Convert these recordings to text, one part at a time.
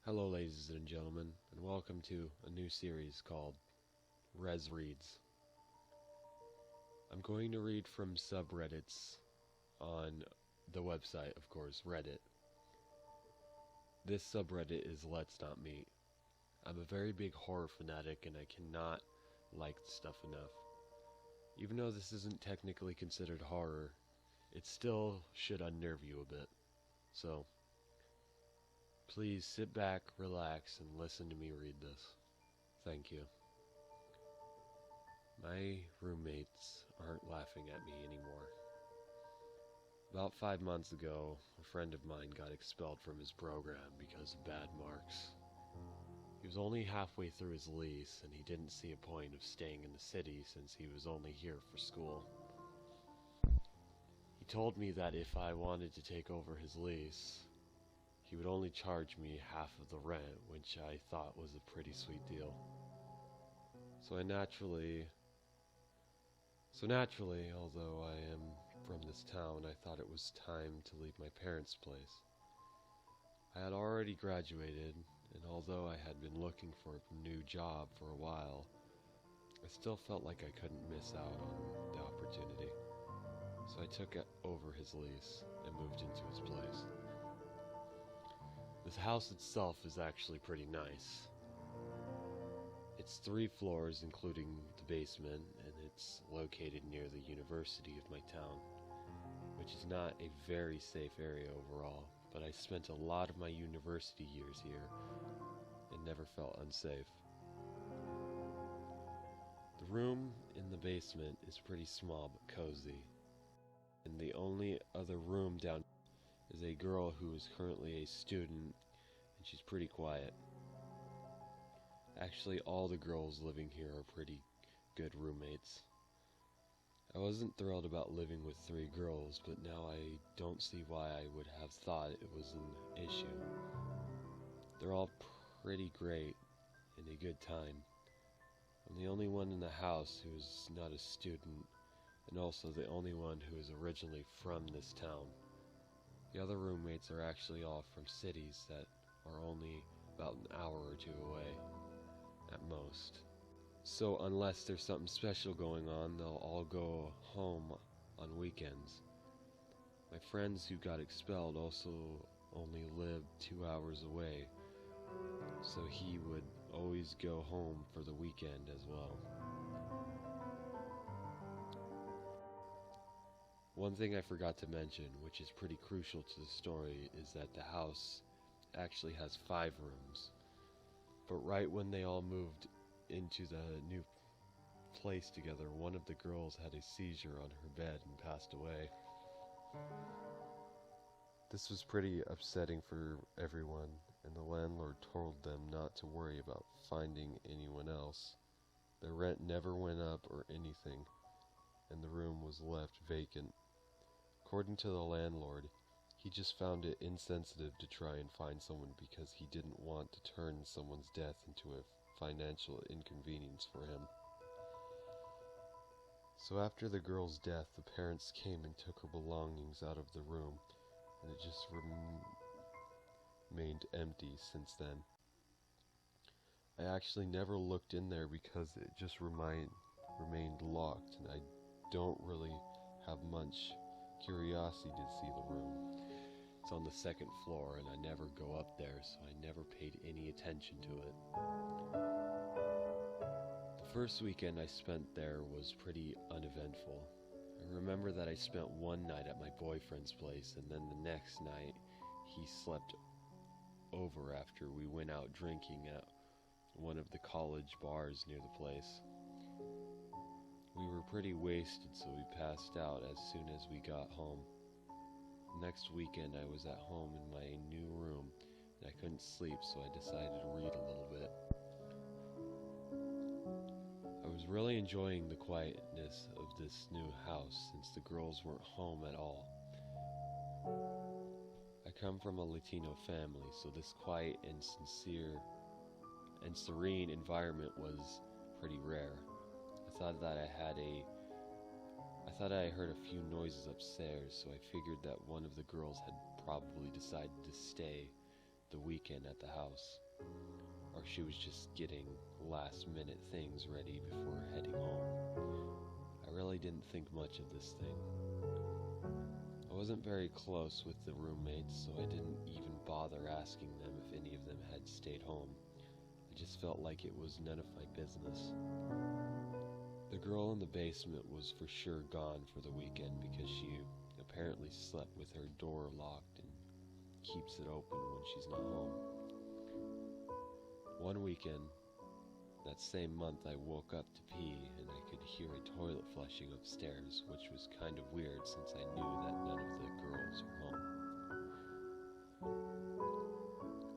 Hello ladies and gentlemen, and welcome to a new series called Res Reads. I'm going to read from subreddits on the website, of course, Reddit. This subreddit is Let's Not Meet. I'm a very big horror fanatic and I cannot like stuff enough. Even though this isn't technically considered horror, it still should unnerve you a bit. So, please sit back, relax, and listen to me read this. Thank you. My roommates aren't laughing at me anymore. About 5 months ago, a friend of mine got expelled from his program because of bad marks. He was only halfway through his lease, and he didn't see a point of staying in the city since he was only here for school. He told me that if I wanted to take over his lease, he would only charge me half of the rent, which I thought was a pretty sweet deal. So naturally, although I am from this town, I thought it was time to leave my parents' place. I had already graduated, and although I had been looking for a new job for a while, I still felt like I couldn't miss out on the opportunity. So I took over his lease and moved into his place. This house itself is actually pretty nice. It's 3 floors including the basement, and it's located near the university of my town, which is not a very safe area overall, but I spent a lot of my university years here and never felt unsafe. The room in the basement is pretty small but cozy, and the only other room down is a girl who is currently a student, and she's pretty quiet. Actually, all the girls living here are pretty good roommates. I wasn't thrilled about living with 3 girls, but now I don't see why I would have thought it was an issue. They're all pretty great and a good time. I'm the only one in the house who is not a student, and also the only one who is originally from this town. The other roommates are actually all from cities that are only about an hour or 2 away, at most. So unless there's something special going on, they'll all go home on weekends. My friends who got expelled also only lived 2 hours away, so he would always go home for the weekend as well. One thing I forgot to mention, which is pretty crucial to the story, is that the house actually has 5 rooms. But right when they all moved into the new place together, one of the girls had a seizure on her bed and passed away. This was pretty upsetting for everyone, and the landlord told them not to worry about finding anyone else. Their rent never went up or anything, and the room was left vacant. According to the landlord, he just found it insensitive to try and find someone because he didn't want to turn someone's death into a financial inconvenience for him. So after the girl's death, the parents came and took her belongings out of the room, and it just remained empty since then. I actually never looked in there because it just remained locked, and I don't really have much curiosity to see the room. It's on the 2nd floor, and I never go up there, so I never paid any attention to it. The first weekend I spent there was pretty uneventful. I remember that I spent one night at my boyfriend's place, and then the next night he slept over after we went out drinking at one of the college bars near the place. We were pretty wasted, so we passed out as soon as we got home. Next weekend I was at home in my new room, and I couldn't sleep, so I decided to read a little bit. I was really enjoying the quietness of this new house since the girls weren't home at all. I come from a Latino family, so this quiet and sincere and serene environment was pretty rare. I thought I heard a few noises upstairs, so I figured that one of the girls had probably decided to stay the weekend at the house, or she was just getting last-minute things ready before heading home. I really didn't think much of this thing. I wasn't very close with the roommates, so I didn't even bother asking them if any of them had stayed home. I just felt like it was none of my business. The girl in the basement was for sure gone for the weekend because she apparently slept with her door locked and keeps it open when she's not home. One weekend, that same month, I woke up to pee and I could hear a toilet flushing upstairs, which was kind of weird since I knew that none of the girls were home.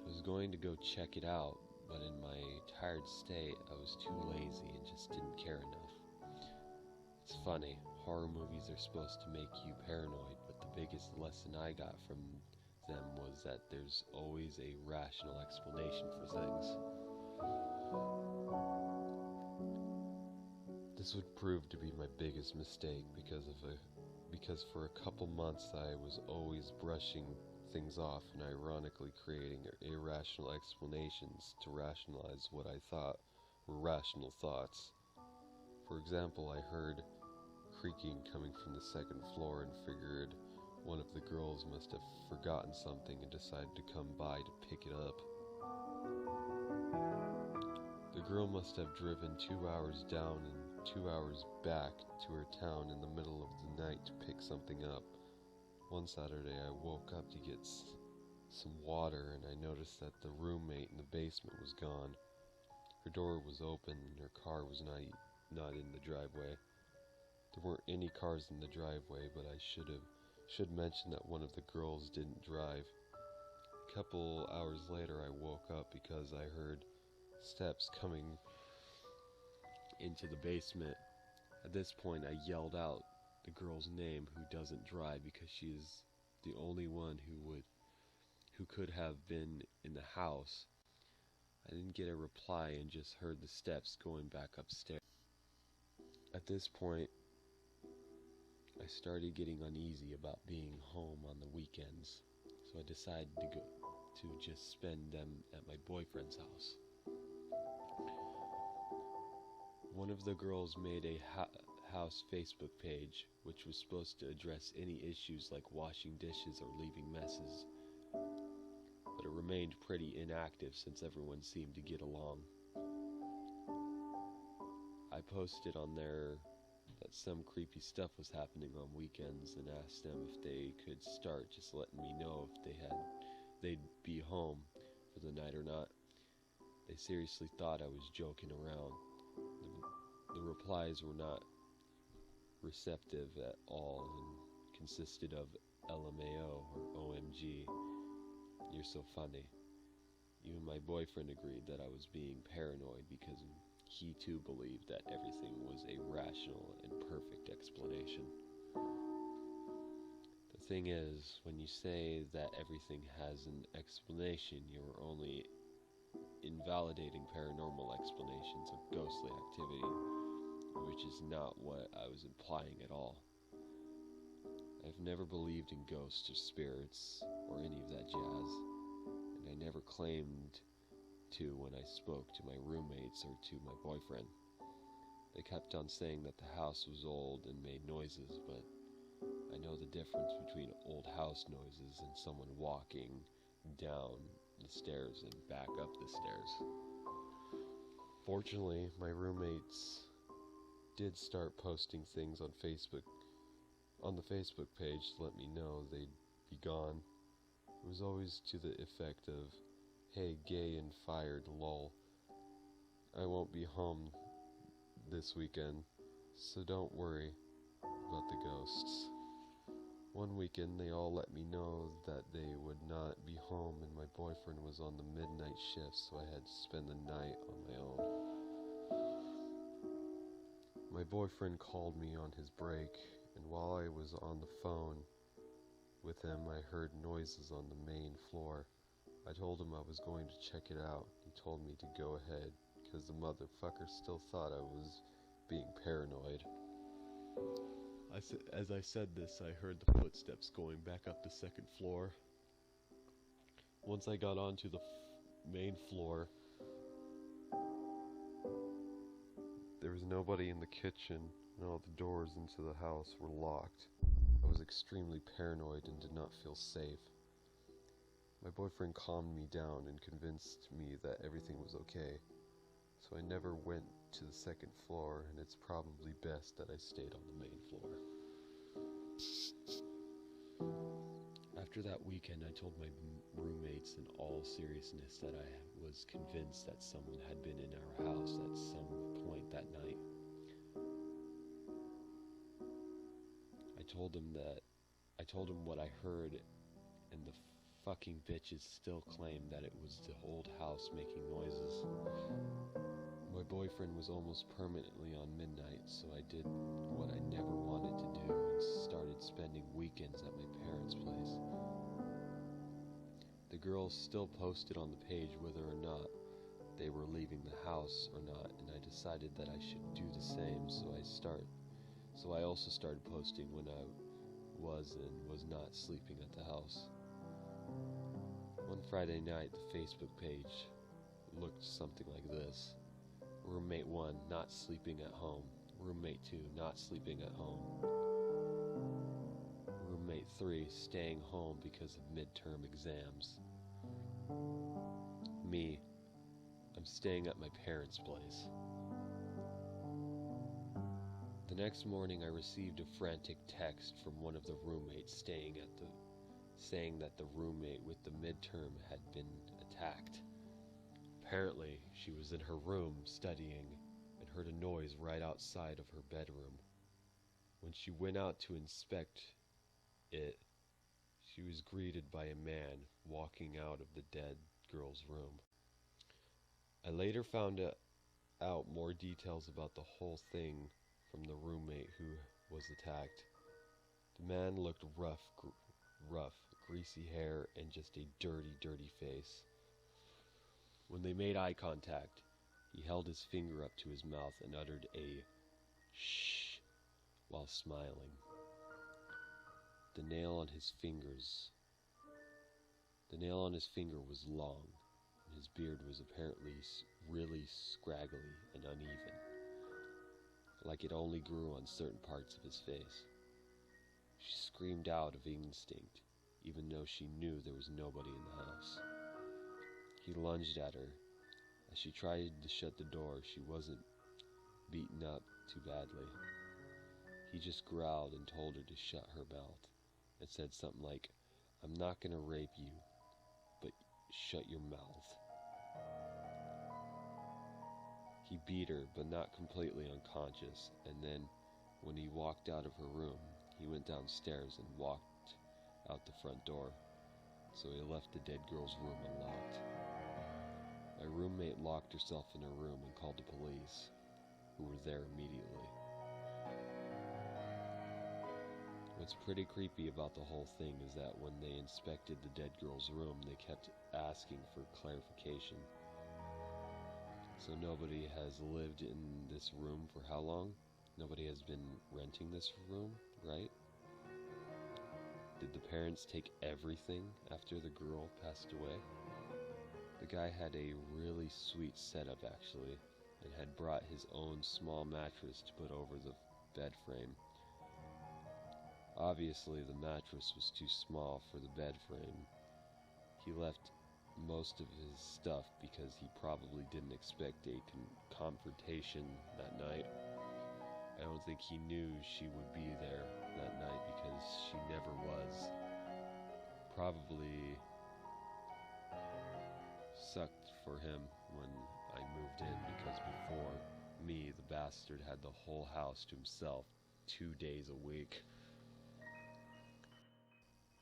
I was going to go check it out, but in my tired state, I was too lazy and just didn't care enough. It's funny, horror movies are supposed to make you paranoid, but the biggest lesson I got from them was that there's always a rational explanation for things. This would prove to be my biggest mistake because for a couple months I was always brushing things off and ironically creating irrational explanations to rationalize what I thought were rational thoughts. For example, I heard creaking coming from the second floor and figured one of the girls must have forgotten something and decided to come by to pick it up. The girl must have driven 2 hours down and 2 hours back to her town in the middle of the night to pick something up. One Saturday I woke up to get some water and I noticed that the roommate in the basement was gone. Her door was open and her car was not in the driveway. There weren't any cars in the driveway, but I should mention that one of the girls didn't drive. A couple hours later I woke up because I heard steps coming into the basement. At this point I yelled out the girl's name who doesn't drive because she is the only one who could have been in the house. I didn't get a reply and just heard the steps going back upstairs. At this point I started getting uneasy about being home on the weekends, so I decided to just spend them at my boyfriend's house. One of the girls made a house Facebook page, which was supposed to address any issues like washing dishes or leaving messes, but it remained pretty inactive since everyone seemed to get along. I posted on there that some creepy stuff was happening on weekends and asked them if they could start just letting me know if they'd be home for the night or not. They seriously thought I was joking around. The replies were not receptive at all and consisted of LMAO or OMG. You're so funny. Even my boyfriend agreed that I was being paranoid because he too believed that everything was a rational and perfect explanation. The thing is, when you say that everything has an explanation, you're only invalidating paranormal explanations of ghostly activity, which is not what I was implying at all. I've never believed in ghosts or spirits or any of that jazz, and I never claimed to when I spoke to my roommates or to my boyfriend. They kept on saying that the house was old and made noises, but I know the difference between old house noises and someone walking down the stairs and back up the stairs. Fortunately, my roommates did start posting things on the Facebook page to let me know they'd be gone. It was always to the effect of, "Hey, gay and fired, lol. I won't be home this weekend, so don't worry about the ghosts." One weekend they all let me know that they would not be home and my boyfriend was on the midnight shift, so I had to spend the night on my own. My boyfriend called me on his break, and while I was on the phone with him I heard noises on the main floor. I told him I was going to check it out. He told me to go ahead because the motherfucker still thought I was being paranoid. As I said this, I heard the footsteps going back up the second floor. Once I got onto the main floor, there was nobody in the kitchen, and all the doors into the house were locked. I was extremely paranoid and did not feel safe. My boyfriend calmed me down and convinced me that everything was okay, so I never went to the second floor, and it's probably best that I stayed on the main floor. After that weekend, I told my roommates in all seriousness that I was convinced that someone had been in our house at some point that night. I told them what I heard, and the fucking bitches still claim that it was the old house making noises. My boyfriend was almost permanently on midnight, so I did what I never wanted to do and started spending weekends at my parents' place. The girls still posted on the page whether or not they were leaving the house or not, and I decided that I should do the same, so I also started posting when I was and was not sleeping at the house. One Friday night, the Facebook page looked something like this. Roommate 1, not sleeping at home. Roommate 2, not sleeping at home. Roommate 3, staying home because of midterm exams. Me, I'm staying at my parents' place. The next morning, I received a frantic text from one of the roommates saying that the roommate with the midterm had been attacked. Apparently, she was in her room studying and heard a noise right outside of her bedroom. When she went out to inspect it, she was greeted by a man walking out of the dead girl's room. I later found out more details about the whole thing from the roommate who was attacked. The man looked rough, greasy hair, and just a dirty face. When they made eye contact, he held his finger up to his mouth and uttered a shh while smiling. The nail on his finger was long, and his beard was apparently really scraggly and uneven, like it only grew on certain parts of his face. She screamed out of instinct, even though she knew there was nobody in the house. He lunged at her. As she tried to shut the door, she wasn't beaten up too badly. He just growled and told her to shut her mouth, and said something like, "I'm not gonna rape you, but shut your mouth." He beat her, but not completely unconscious, and then, when he walked out of her room, he went downstairs and walked out the front door, so he left the dead girl's room unlocked. My roommate locked herself in her room and called the police, who were there immediately. What's pretty creepy about the whole thing is that when they inspected the dead girl's room, they kept asking for clarification. So nobody has lived in this room for how long? Nobody has been renting this room, right? Did the parents take everything after the girl passed away? The guy had a really sweet setup actually, and had brought his own small mattress to put over the bed frame. Obviously the mattress was too small for the bed frame. He left most of his stuff because he probably didn't expect a confrontation that night. I don't think he knew she would be there that night because she never was. Probably sucked for him when I moved in because before me, the bastard had the whole house to himself 2 days a week.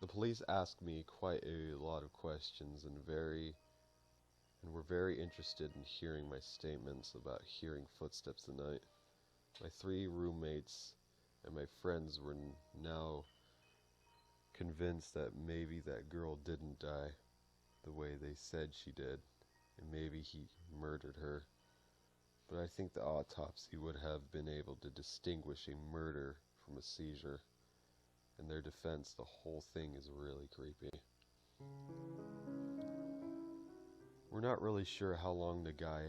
The police asked me quite a lot of questions and were very interested in hearing my statements about hearing footsteps at night. My 3 roommates and my friends were now convinced that maybe that girl didn't die the way they said she did, and maybe he murdered her. But I think the autopsy would have been able to distinguish a murder from a seizure. In their defense, the whole thing is really creepy. We're not really sure how long the guy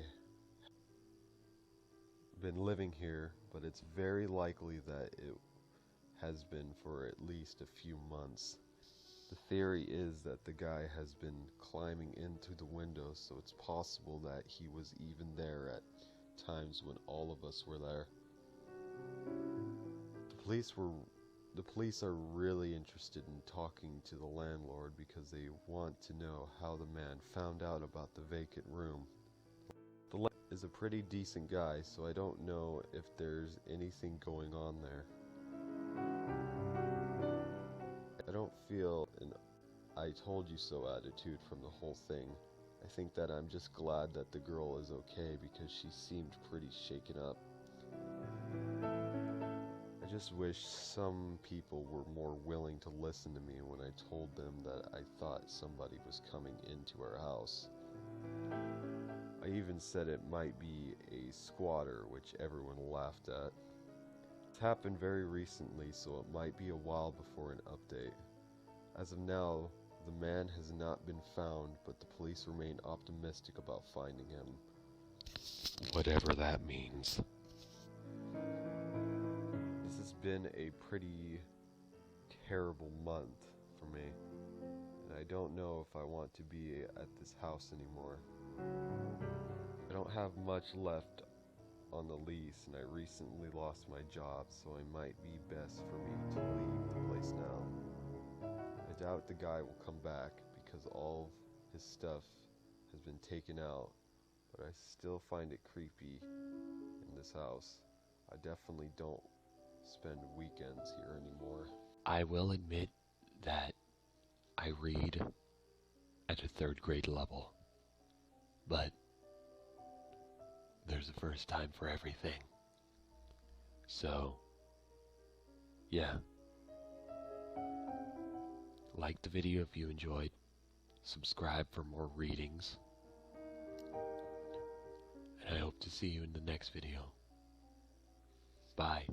been living here, but it's very likely that it has been for at least a few months. The theory is that the guy has been climbing into the window, so it's possible that he was even there at times when all of us were there. The police are really interested in talking to the landlord because they want to know how the man found out about the vacant room. The landlord is a pretty decent guy, so I don't know if there's anything going on there. I don't feel an "I told you so" attitude from the whole thing. I think that I'm just glad that the girl is okay because she seemed pretty shaken up. I just wish some people were more willing to listen to me when I told them that I thought somebody was coming into our house. I even said it might be a squatter, which everyone laughed at. It's happened very recently, so it might be a while before an update. As of now, the man has not been found, but the police remain optimistic about finding him. Whatever that means. This has been a pretty terrible month for me, and I don't know if I want to be at this house anymore. I don't have much left on the lease, and I recently lost my job, so it might be best for me to leave the place now. I doubt the guy will come back because all of his stuff has been taken out, but I still find it creepy in this house. I definitely don't spend weekends here anymore. I will admit that I read at a 3rd grade level, but there's a first time for everything. So, yeah. Like the video if you enjoyed. Subscribe for more readings. And I hope to see you in the next video. Bye.